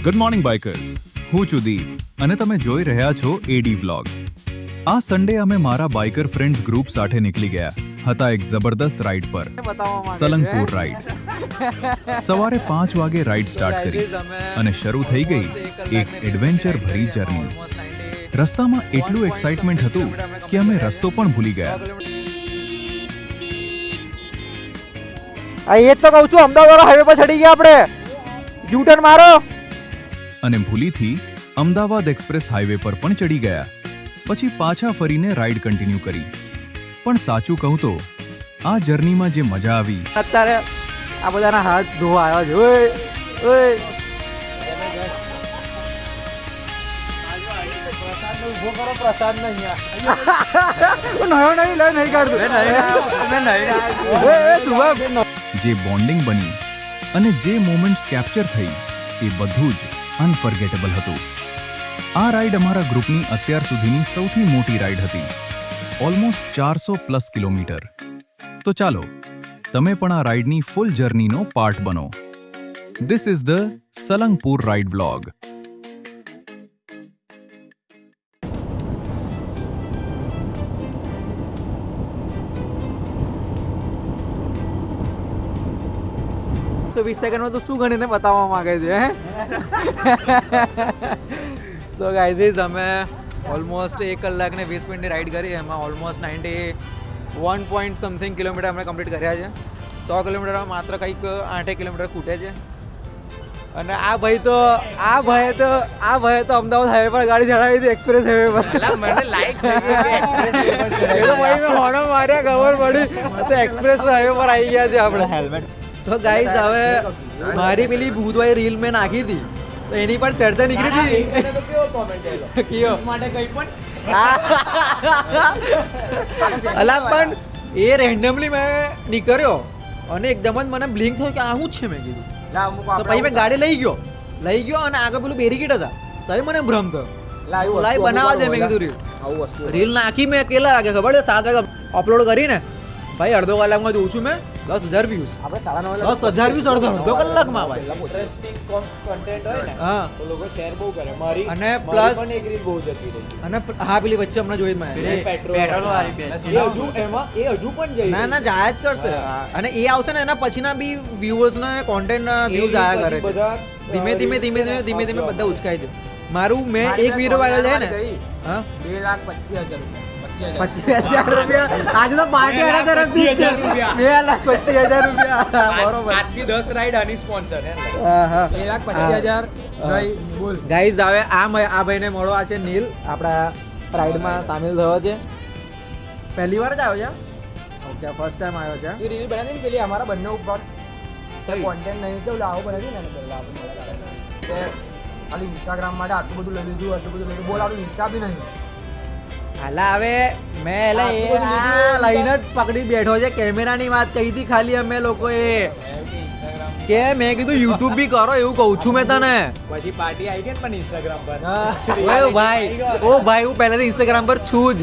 Good morning bikers, હું છું દીપ અને તમે જોઈ રહ્યા છો એડી વ્લોગ. આ સન્ડે અમે મારા બાઇકર ફ્રેન્ડ્સ ગ્રુપ સાથે નીકળી ગયા હતા એક જબરદસ્ત રાઈડ પર, સલંગપુર રાઈડ. સવારે 5 વાગે રાઈડ સ્ટાર્ટ કરી અને શરૂ થઈ ગઈ એક એડવેન્ચર ભરી જર્ની. રસ્તામાં એટલું એક્સાઇટમેન્ટ હતું કે અમે રસ્તો પણ ભૂલી ગયા. એ તો કહું છું, અમદાવાદ હાઈવે પર ચડી ગયા આપણે. યુ-ટર્ન મારો અને ભૂલીથી અમદાવાદ એક્સપ્રેસ હાઈવે પર પણ ચડી ગયા. પછી પાછા ફરીને રાઈડ કન્ટિન્યુ કરી. પણ સાચું કહું તો આ જર્નીમાં જે મજા આવી, અત્યારે આ બધાના હાથ ધોવા આવ્યા છે. ઓય ઓય પ્રસાદ જે બોન્ડિંગ બની અને જે મોમેન્ટ્સ કેપ્ચર થઈ એ બધું જ અનફર્ગેટેબલ હતું. આ રાઈડ અમારા ગ્રુપની અત્યાર સુધીની સૌથી મોટી રાઈડ હતી, ઓલમોસ્ટ 400+ કિલોમીટર. તો ચાલો તમે પણ આ રાઈડની ફૂલ જર્નીનો પાર્ટ બનો. This is the Salangpur ride vlog. તો 20 સેકન્ડમાં તો શું ગણીને બતાવવા માંગે છે? સો ગાઈઝ, અમે ઓલમોસ્ટ 1 કલાક ને 20 મિનિટની રાઈડ કરી. એમાં ઓલમોસ્ટ 91 પોઈન્ટ સમથિંગ કિલોમીટર અમે કમ્પ્લીટ કર્યા છે. 100 કિલોમીટરમાં માત્ર કંઈક 8 કિલોમીટર ખૂટે છે. અને આ ભાઈ તો અમદાવાદ હાઈવે પર ગાડી ચડાવી હતી, એક્સપ્રેસ હાઈવે પર. મને લાઈક હોર્ન માર્યા, ખબર પડી તો એક્સપ્રેસ હાઈવે પર આવી ગયા છે આપણે. હેલ્મેટ. સો ગાઈઝ, હવે મારી પેલી ભૂતભાઈ રીલ મેં નાખી હતી તો એની પર ચર્ચા નીકળી હતી. અલા પણ એ રેન્ડમલી મેં નીકળ્યો અને એકદમ જ મને બ્લિંક થયું કે આ શું છે. મેં કીધું તો પછી મેં ગાડી લઈ ગયો અને આગળ પેલું બેરીકેડ હતા તો મને ભ્રમ થયો. લાઈવ બનાવવા દે, મેં કીધું રીલ નાખી. મેં કેટલા વાગે ખબર છે? 7 વાગે અપલોડ કરીને ભાઈ અડધો કલાકમાં જોઉં છું મેં 10,000 વ્યૂઝ. આપણે 10,000 વ્યૂઝ અડધો કલાકમાં ભાઈ. ઇન્ટરેસ્ટિંગ કોન્ટેન્ટ હોય ને, હા, તો લોકો શેર બહુ કરે. મારી અને પ્લસ એક રીલ બહુ જતી રહી. અને હા, પેલી વચ્ચે હમણાં જોઈ મેં પેટ્રોલ વાળી બે. એ હજુ પણ જાય. ના જાય જ કરશે. અને એ આવશે ને એના પછીના બી વ્યુઅર્સ ને કોન્ટેન્ટ ના વ્યૂઝ આયા કરે છે. ધીમે ધીમે બધા ઉચકાય છે. મારું મેં એક વિડિયો વાયરલ જાય ને, હા, 2,25,000 રૂપિયા. આજે તો પાર્ટી આના તરફથી 2,25,000 રૂપિયા. બરોબર. 5 થી 10 રાઈડ આની સ્પોન્સર. હા હા, 2,25,000. બોલ ગાઈઝ, હવે આ ભાઈને મળો. આ છે નીલ, આપણા રાઈડમાં સામેલ થયો છે. પહેલી વાર જ આવ્યો છે? ઓકે, ફર્સ્ટ ટાઈમ આવ્યો છે. એ રીલ બનાવી ને પેલી અમારા બંને ઉપર કોન્ટેન્ટ નહીં તો આવો બનાવી ને પહેલા આપણે ખાલી ઇન્સ્ટાગ્રામ માટે આટલું બધું લઈ લીધું. બોલ, આપણું ઇન્સ્ટા બી નહીં. હાલા, હવે મેં લઈને જ પકડી બેઠો છે. કેમેરાની વાત કહી હતી ખાલી અમે લોકોએ, કે મેં કીધું યુટ્યુબ બી કરો એવું કહું છું મેં તને. પછી પાર્ટી આવી ગઈ પણ ઇન્સ્ટાગ્રામ પર. ભાઈ હું પહેલાથી ઇન્સ્ટાગ્રામ પર છું જ.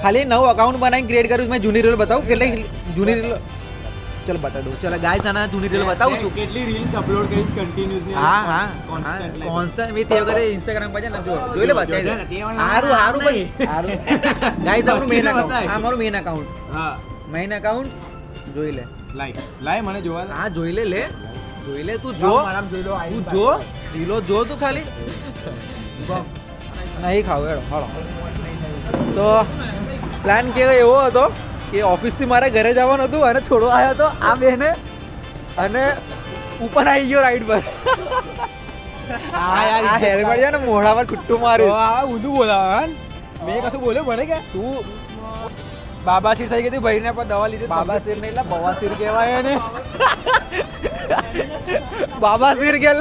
ખાલી નવું અકાઉન્ટ બનાવીને ક્રિએટ કર્યું. મેં જૂની રીલ બતાવું કેટલી જૂની રીલ. ચલ બતાવી દઉં. ચલો ગાઈસ, આના જૂની રીલ બતાવું છું. કેટલી રીલ્સ અપલોડ કરી કન્ટિન્યુઅસલી? હા કોન્સ્ટન્ટ. મેં તે વખતે ઇન્સ્ટાગ્રામ પર છે ને, જોઈ લે બતાવી દે. હારું ભાઈ, હારું. ગાઈસ, આપણું મેઈન અકાઉન્ટ. હા, મારું મેઈન અકાઉન્ટ. હા, મેઈન અકાઉન્ટ જોઈ લે. લાય મને જોવા. હા, જોઈ લે તું જો. તું જો રીલો જો તું ખાલી. નહીં ખાવ હેડો હાલો. તો પ્લાન કેવો એવો હતો કે ઓફિસથી મારે ઘરે જવાનું હતું અને છોડવા આવ્યો હતો આ બેને, અને ઉપર આવી ગયો રાઈડ પર. આ હેલ્મેટ છે ને મોઢા પર છૂટું માર્યું. ઊંધું બોલાવા. મેં કશું બોલ્યો મને કે તું બાબાસીર થઈ ગઈ ભાઈને પર દવા લીધી. બાબાસીર નહીં, એટલે બવાસીર કહેવાય ને. બાબાસીર કે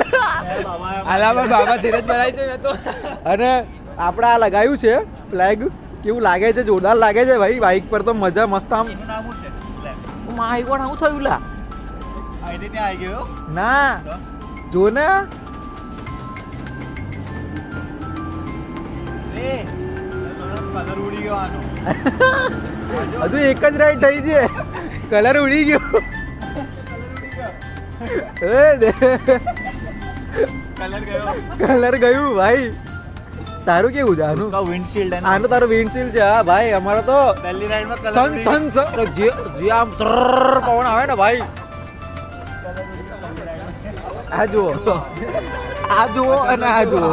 બાબાસીર જ બનાવી છે મેં તો. અને આપણે આ લગાવ્યું છે ફ્લેગ. કેવું લાગે છે? જોરદાર લાગે છે ભાઈ. બાઇક પર તો મજા મસ્ત. આમ માઈ કોણ આવું થયું લા? ના જો ને, હજુ એક જ રાઈડ થઈ છે, કલર ઉડી ગયો. કલર ગયું ભાઈ. તારું કેવું છે આનું? વિન્ડશીલ્ડ આનું તારું વિન્ડશીલ્ડ છે. હા ભાઈ અમારો તો પહેલી રાઈડમાં જે આમ ત્રર પવન આવે ને ભાઈ. આ જુઓ આ જુઓ અને આ જુઓ.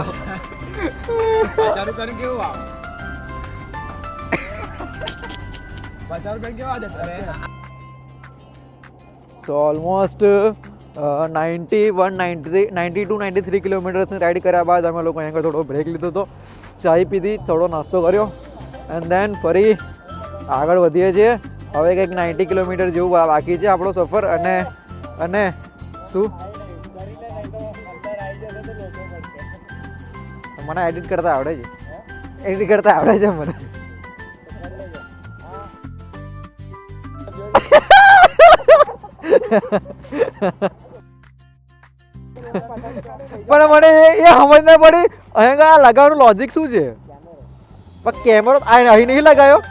સો ઓલમોસ્ટ 92-93 કિલોમીટર્સની રાઈડ કર્યા બાદ અમે લોકો અહીંયા થોડો બ્રેક લીધો હતો, ચાય પીધી, થોડો નાસ્તો કર્યો એન્ડ દેન ફરી આગળ વધીએ છીએ. હવે કંઈક 90 કિલોમીટર જેવું બાકી છે આપણો સફર. અને શું મને એડિટ કરતા આવડે છે, એડિટ કરતા આવડે છે મને. પણ મને એ સમજ ના પડી અહીંયા લગાવવાનું લોજિક શું છે? પણ કેમેરો અહીં નહીં લગાયો.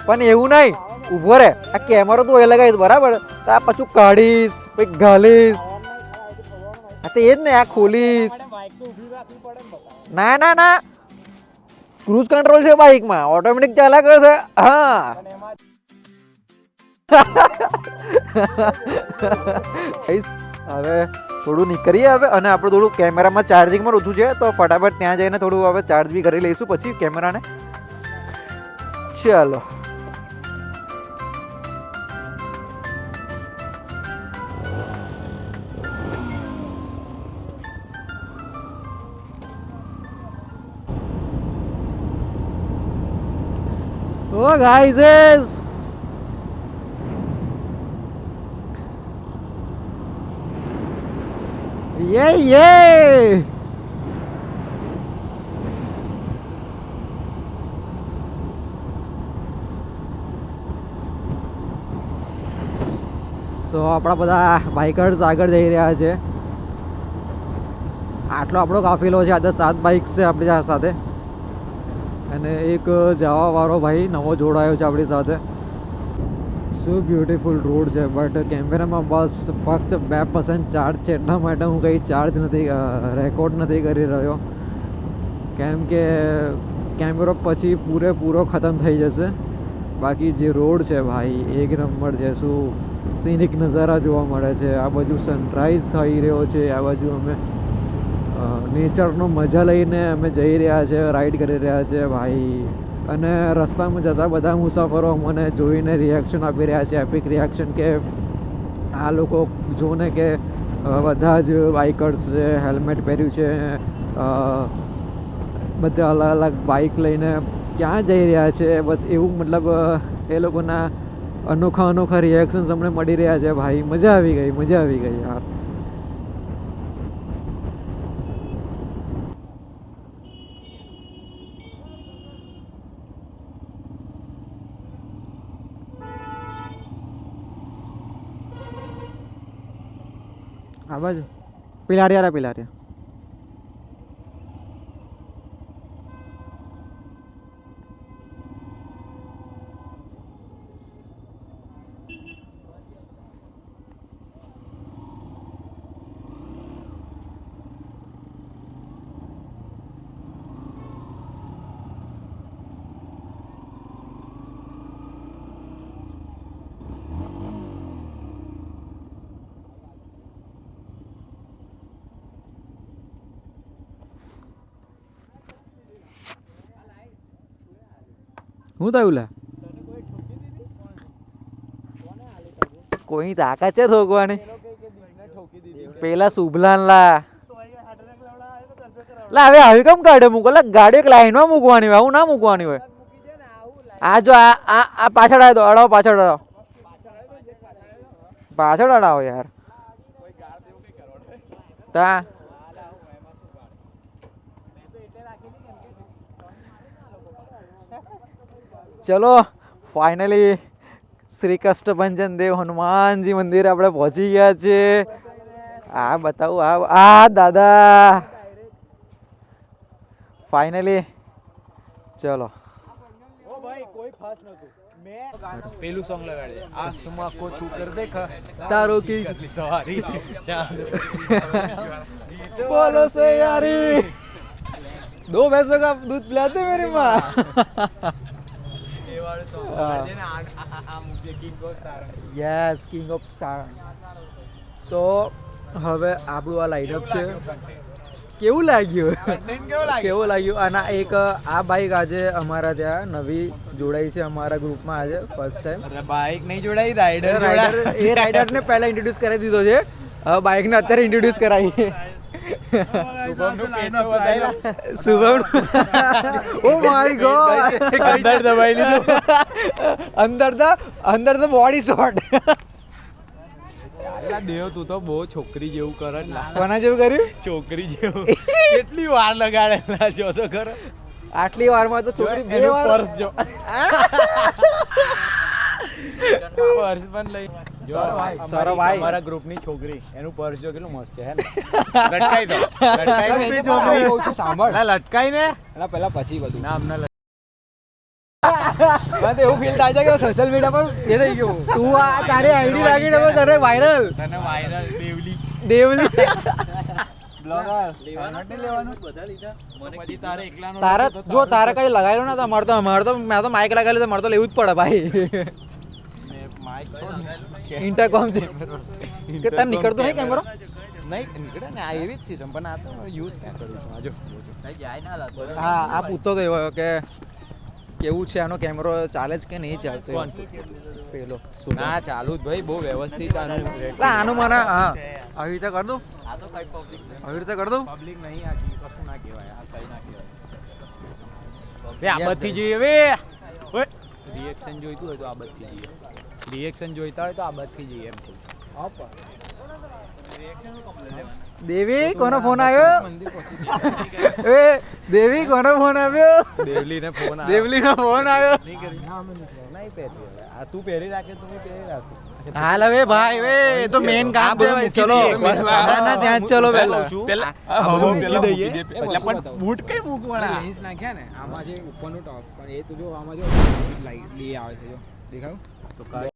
પણ એવું નહીં, ઉભો રે, આ કેમેરો તું એ લગાવીશ બરાબર, તો આ પાછું કાઢીશ પછી ઘાલીશ. હા તો એ જ ને, આ ખોલીશ. ના ના ના, ક્રૂઝ કંટ્રોલ છે બાઇકમાં, ઓટોમેટિક ચાલ્યા કરે છે. હા હવે થોડું નીકળીએ હવે, અને આપણે થોડું કેમેરામાં ચાર્જિંગમાં ઓછું છે તો ફટાફટ ત્યાં જઈને થોડું હવે ચાર્જ બી કરી લઈશું પછી કેમેરાને. ચાલો Oh guys, yeah. સો આપણા બધા બાઇકર્સ આગળ જઈ રહ્યા છે. આટલો આપણો કાફિલો છે, આજે 7 બાઇક્સ છે આપણી સાથે, અને એક જવા વાળો ભાઈ નવો જોડાયો છે આપણી સાથે. શું બ્યુટીફુલ રોડ છે, બટ કેમેરામાં બસ ફક્ત 2% ચાર્જ છે, એટલા માટે હું કંઈ ચાર્જ નથી, રેકોર્ડ નથી કરી રહ્યો, કેમ કે કેમેરો પછી પૂરેપૂરો ખતમ થઈ જશે. બાકી જે રોડ છે ભાઈ એક નંબર છે. શું સિનિક નજારા જોવા મળે છે, આ બાજુ સનરાઈઝ થઈ રહ્યો છે, આ બાજુ અમે નેચરનો મજા લઈને અમે જઈ રહ્યા છે, રાઈડ કરી રહ્યા છે ભાઈ. અને રસ્તામાં જતા બધા મુસાફરો મને જોઈને રિએક્શન આપી રહ્યા છે, એપિક રિએક્શન, કે આ લોકો જોને કે બધા જ બાઇકર્સ છે, હેલ્મેટ પહેર્યું છે, બધા અલગ અલગ બાઇક લઈને ક્યાં જઈ રહ્યા છે, બસ એવું, મતલબ એ લોકોના અનોખા અનોખા રિએક્શન્સ અમને મળી રહ્યા છે ભાઈ. મજા આવી ગઈ, મજા આવી ગઈ યાર. આ બાજુ પિલારિયા પિલારિયા. શું થયું લે? કોઈ તાકાત છે ઠોકવાની? પેલા શુભલાન લા હવે આવી કેમ કાઢે મૂકો? ગાડી એક લાઈનમાં મૂકવાની હોય, આવું ના મૂકવાની હોય. આ જો આ પાછળ આવ્યો, અડાવો પાછળ, અડાવો પાછળ, અડાવો યાર. તા ચલો ફાઇનલી શ્રી કષ્ટભંજન દેવ હનુમાનજી મંદિર આપણે પહોંચી ગયા છે. આ બતાવું, આ દાદા ફાઇનલી. ચલો પેલું સોંગ લગાડે આજ તુમ આંખો છू कर देखा તારો કી करली सवारी बोलो से यारी 2 भैंसों का दूध पिलाते मेरी माँ એ વાળું સોંગ લગાડે ને આ મુજે king of Sarang yes king of Sarang. તો હવે આપણું આ લાઈનઅપ છે. કેવું લાગ્યું? કન્ટેન્ટ કેવો લાગે કેવું લાગ્યું? અને એક આ બાઈક આજે અમારા ત્યાં નવી જોડાઈ છે અમારા ગ્રુપમાં આજે ફર્સ્ટ ટાઈમ. અરે બાઈક નહીં જોડાઈ રાઈડર એ રાઇડરને પહેલા ઇન્ટ્રોડ્યુસ કરી દીધો છે. હવે બાઇકને અત્યારે ઇન્ટ્રોડ્યુસ કરાવીએ. શુભમનું પેટ તો બતાવી શુભમ ઓ માય ગોડ અંદર દબાઈ લીધું અંદર તો બોડી શોટ. અલા દેવ તું તો બહુ છોકરી જેવું કરે જ લા કોના જેવું કર્યું? છોકરી જેવું કેટલી વાર લગાડેલા જો તો ખરો આટલી વારમાં તો છોકરી બે એનું વાર પર્સ જો પર્સ પણ લઈ જો સૌરભભાઈ. અમારા ગ્રુપની છોકરી એનું પર્સ જો કેટલું મસ્ત છે હે ને લટકાઈ દો લટકાઈ સાંભળ લટકાઈ ને પેલા પછી બધું ના અમને મને તો એવું ફીલ થાય છે કે સોશિયલ મીડિયા પર એ થઈ ગયું. તું આ તારી આઈડી લાગી ને તને વાયરલ તને વાયરલ દેવલી દેવલી બ્લોગર લેવાનું બધા લીધા મને પછી તારે એકલાનો તારે જો તારે કઈ લગાવેલું ને તો અમારે તો મેં તો માઇક લગાવેલું તો મારે તો લેવું જ પડે ભાઈ. માઇક ઇન્ટરકોમ છે કે તને નીકળતું નહીં કેમેરો? નહીં નીકળે ને આ એવી જ સિસ્ટમ પણ આ તો યુઝ ક્યાં કરું છું આ જો હા આ પૂછતો તો એવો કે કેવું છે આનો કેમેરો ચાલે છે કે નહીં ચાલતો? કોણ? પેલો ના ચાલુ જ ભાઈ બહુ વ્યવસ્થિત આનું એટલે આનું મને હા આવી રીતે કર દઉં આ તો કઈ પબ્લિક આવી રીતે કર દઉં. પબ્લિક નહીં આ કશું ના કહેવાય આ કઈ ના કહેવાય બે આ બધી જોઈએ વે ઓય રિએક્શન જોઈતું હોય તો આ બધી જોઈએ રિએક્શન જોઈતા હોય તો આ બધી જોઈએ એમ કહું છું દેવી કોનો ફોન આવ્યો? એ દેવી કોનો ફોન આવ્યો? દેવલીને ફોન દેવલી નો ફોન આવ્યો. નહીં કરી ના અમે નહીં પહેરી હવે. આ તું પહેરી રાખે તું પહેરી રાખું હાલ હવે ભાઈ વે એ તો મેન કામ છે ભાઈ. ચલો ના ના ત્યાં જ ચલો પહેલા. પેલા મૂકી દઈએ એટલે પણ બૂટ કઈ મૂકવાના લેન્સ નાખ્યા ને આમાં જે ઉપરનું ટોપ પણ એ તો જો આમાં જો લાઈટ લી આવે છે જો દેખાયું તો કાઈ